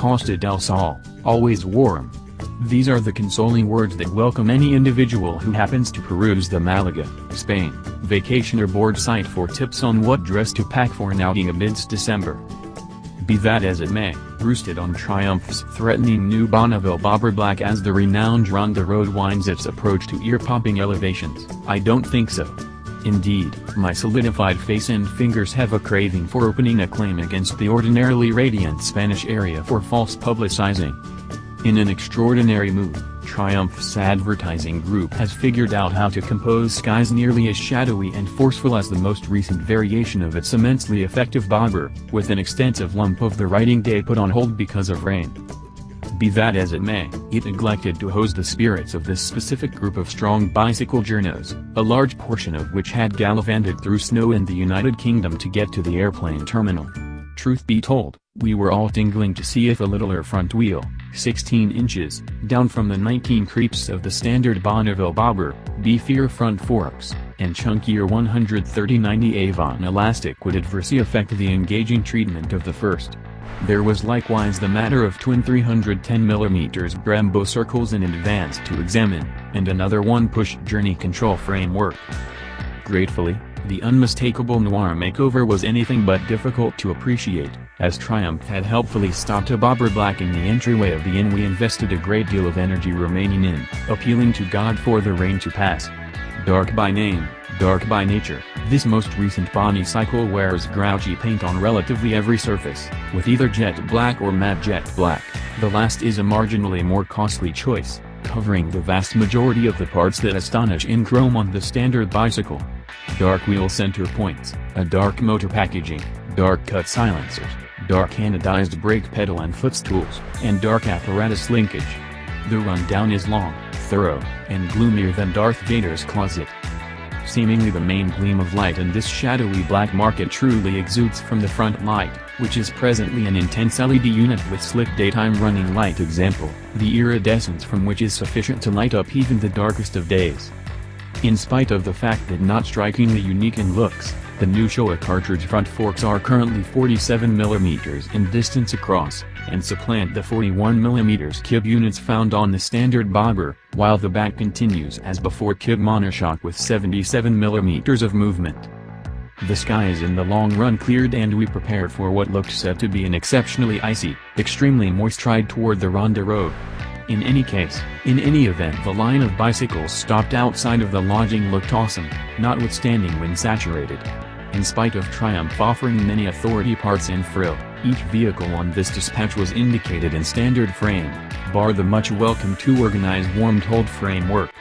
Costa del Sol, always warm. These are the consoling words that welcome any individual who happens to peruse the Malaga, Spain, vacation or board site for tips on what dress to pack for an outing amidst December. Be that as it may, roosted on Triumph's threatening new Bonneville bobber black as the renowned Ronda Road winds its approach to ear-popping elevations, I don't think so. Indeed, my solidified face and fingers have a craving for opening a claim against the ordinarily radiant Spanish area for false publicizing. In an extraordinary move, Triumph's advertising group has figured out how to compose skies nearly as shadowy and forceful as the most recent variation of its immensely effective bobber, with an extensive lump of the riding day put on hold because of rain. Be that as it may, it neglected to hose the spirits of this specific group of strong bicycle journos, a large portion of which had gallivanted through snow in the United Kingdom to get to the airplane terminal. Truth be told, we were all tingling to see if a littler front wheel, 16 inches, down from the 19 creeps of the standard Bonneville bobber, beefier front forks, and chunkier 130/90 Avon elastic would adversely affect the engaging treatment of the first. There was likewise the matter of twin 310mm Brembo circles in advance to examine, and another one-push journey control framework. Gratefully, the unmistakable noir makeover was anything but difficult to appreciate, as Triumph had helpfully stopped a bobber black in the entryway of the inn we invested a great deal of energy remaining in, appealing to God for the rain to pass. Dark by name, dark by nature, this most recent Bonnie cycle wears grouchy paint on relatively every surface, with either jet black or matte jet black. The last is a marginally more costly choice, covering the vast majority of the parts that astonish in chrome on the standard bicycle. Dark wheel center points, a dark motor packaging, dark cut silencers, dark anodized brake pedal and footstools, and dark apparatus linkage. The rundown is long, thorough, and gloomier than Darth Vader's closet. Seemingly the main gleam of light in this shadowy black market truly exudes from the front light, which is presently an intense LED unit with slick daytime running light example, the iridescence from which is sufficient to light up even the darkest of days. In spite of the fact that not strikingly unique in looks, the new Showa cartridge front forks are currently 47mm in distance across, and supplant the 41mm Kib units found on the standard bobber, while the back continues as before Kib monoshock with 77mm of movement. The skies in the long run cleared and we prepared for what looked set to be an exceptionally icy, extremely moist ride toward the Ronda Road. In any case, in any event the line of bicycles stopped outside of the lodging looked awesome, notwithstanding when saturated. In spite of Triumph offering many authority parts and frill, each vehicle on this dispatch was indicated in standard frame, bar the much welcome 2 organized warmed hold framework,